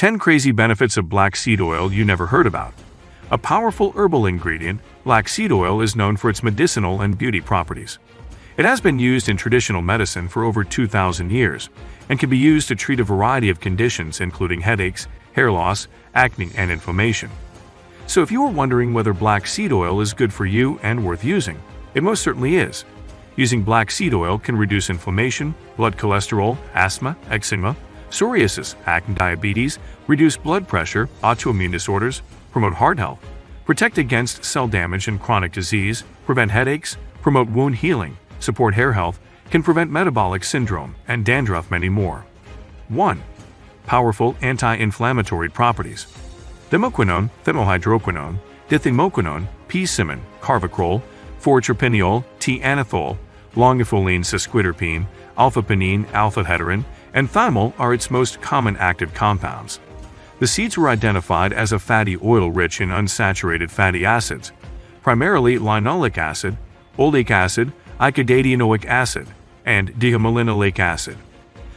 10 crazy benefits of black seed oil you never heard about. A powerful herbal ingredient, black seed oil is known for its medicinal and beauty properties. It has been used in traditional medicine for over 2,000 years and can be used to treat a variety of conditions including headaches, hair loss, acne, and inflammation. So if you are wondering whether black seed oil is good for you and worth using, it most certainly is. Using black seed oil can reduce inflammation, blood cholesterol, asthma, eczema, psoriasis, acne, diabetes, reduce blood pressure, autoimmune disorders, promote heart health, protect against cell damage and chronic disease, prevent headaches, promote wound healing, support hair health, can prevent metabolic syndrome, and dandruff, many more. 1. Powerful anti-inflammatory properties. Thimequinone, thimerhydroquinone, dithimoquinone, P-simon, carvacrol, 4-terpineol, T-anethol, longiflurane sesquiterpene, alpha-pinene, alpha-heterin, and thymol are its most common active compounds. The seeds were identified as a fatty oil rich in unsaturated fatty acids, primarily linoleic acid, oleic acid, icosahexaenoic acid, and deoxymelanoleic acid.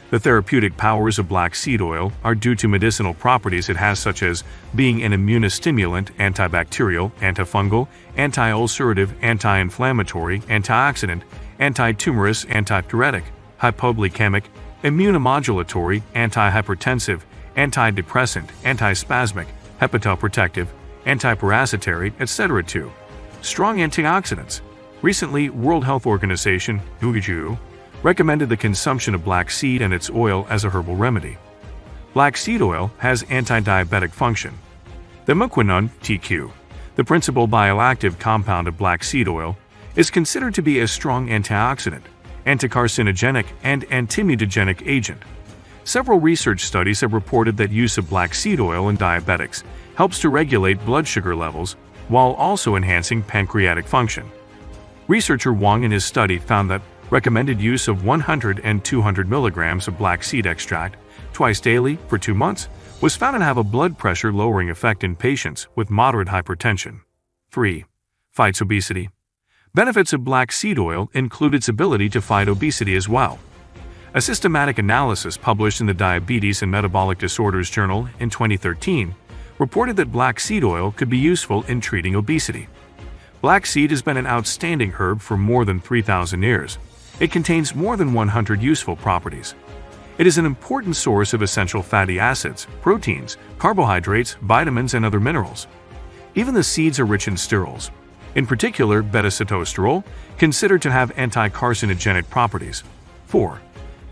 The therapeutic powers of black seed oil are due to medicinal properties it has, such as being an immunostimulant, antibacterial, antifungal, anti-ulcerative, anti-inflammatory, antioxidant, anti-tumorous, antipyretic, hypoglycemic, immunomodulatory, antihypertensive, antidepressant, antispasmic, hepatoprotective, antiparasitary, etc. 2. Strong antioxidants. Recently, World Health Organization (WHO) recommended the consumption of black seed and its oil as a herbal remedy. Black seed oil has anti-diabetic function. Thimequinone (TQ), the principal bioactive compound of black seed oil, is considered to be a strong antioxidant, anticarcinogenic, and antimutagenic agent. Several research studies have reported that use of black seed oil in diabetics helps to regulate blood sugar levels while also enhancing pancreatic function. Researcher Wang in his study found that recommended use of 100 and 200 milligrams of black seed extract twice daily for 2 months was found to have a blood pressure lowering effect in patients with moderate hypertension. 3. Fights obesity. Benefits of black seed oil include its ability to fight obesity as well. A systematic analysis published in the Diabetes and Metabolic Disorders Journal in 2013 reported that black seed oil could be useful in treating obesity. Black seed has been an outstanding herb for more than 3,000 years. It contains more than 100 useful properties. It is an important source of essential fatty acids, proteins, carbohydrates, vitamins, and other minerals. Even the seeds are rich in sterols, in particular beta-sitosterol, considered to have anti-carcinogenic properties. 4.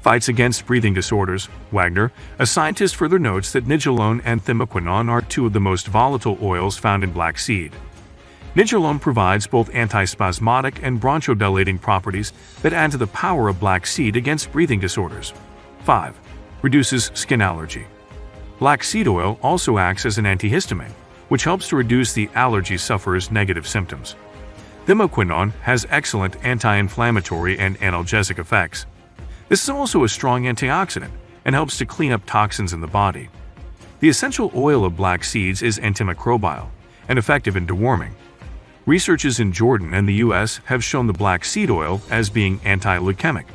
Fights against breathing disorders. Wagner, a scientist, further notes that nigellone and thimequinone are two of the most volatile oils found in black seed. Nigellone provides both antispasmodic and bronchodilating properties that add to the power of black seed against breathing disorders. 5. Reduces skin allergy. Black seed oil also acts as an antihistamine, which helps to reduce the allergy sufferer's negative symptoms. Thimequinone has excellent anti-inflammatory and analgesic effects. This is also a strong antioxidant and helps to clean up toxins in the body. The essential oil of black seeds is antimicrobial and effective in deworming. Researchers in Jordan and the US have shown the black seed oil as being anti-leukemic.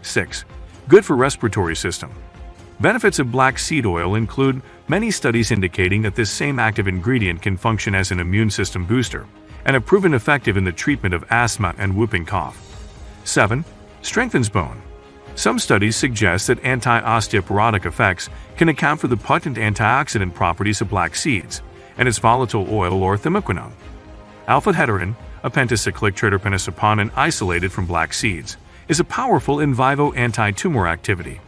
6. Good for respiratory system. Benefits of black seed oil include many studies indicating that this same active ingredient can function as an immune system booster and have proven effective in the treatment of asthma and whooping cough. 7. Strengthens bone. Some studies suggest that anti-osteoporotic effects can account for the potent antioxidant properties of black seeds and its volatile oil or thimequinone. Alpha-heterin, a pentacyclic triterpenesoponin isolated from black seeds, is a powerful in vivo anti-tumor activity.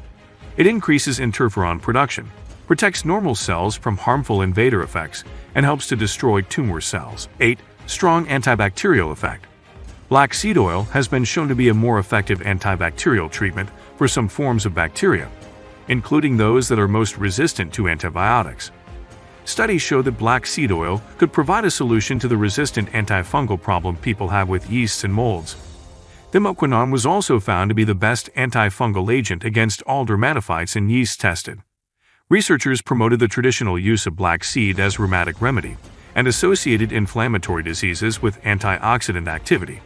It increases interferon production, protects normal cells from harmful invader effects, and helps to destroy tumor cells. 8. Strong antibacterial effect. Black seed oil has been shown to be a more effective antibacterial treatment for some forms of bacteria, including those that are most resistant to antibiotics. Studies show that black seed oil could provide a solution to the resistant antifungal problem people have with yeasts and molds. Thimequinone was also found to be the best antifungal agent against all dermatophytes and yeast tested. Researchers promoted the traditional use of black seed as rheumatic remedy and associated inflammatory diseases with antioxidant activity,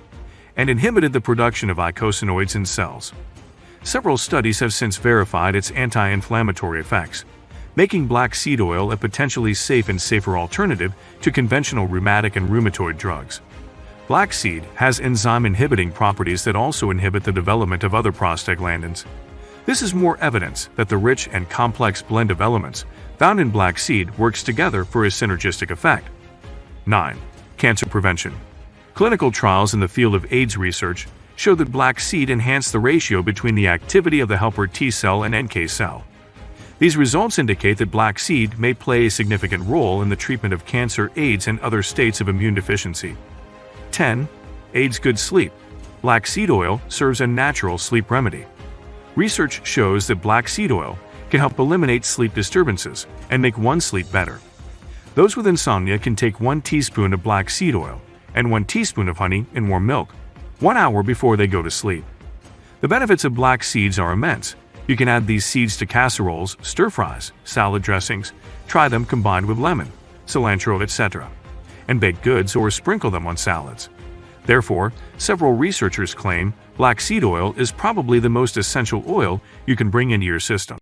and inhibited the production of eicosanoids in cells. Several studies have since verified its anti-inflammatory effects. making black seed oil a potentially safe and safer alternative to conventional rheumatic and rheumatoid drugs. Black seed has enzyme-inhibiting properties that also inhibit the development of other prostaglandins. This is more evidence that the rich and complex blend of elements found in black seed works together for a synergistic effect. 9. Cancer prevention. Clinical trials in the field of AIDS research show that black seed enhance the ratio between the activity of the helper T cell and NK cell. These results indicate that black seed may play a significant role in the treatment of cancer, AIDS, and other states of immune deficiency. 10. Aids good sleep. Black seed oil serves a natural sleep remedy. Research shows that black seed oil can help eliminate sleep disturbances and make one's sleep better. Those with insomnia can take 1 teaspoon of black seed oil and 1 teaspoon of honey in warm milk 1 hour before they go to sleep. The benefits of black seeds are immense. You can add these seeds to casseroles, stir-fries, salad dressings, try them combined with lemon, cilantro, etc., and baked goods or sprinkle them on salads. Therefore, several researchers claim black seed oil is probably the most essential oil you can bring into your system.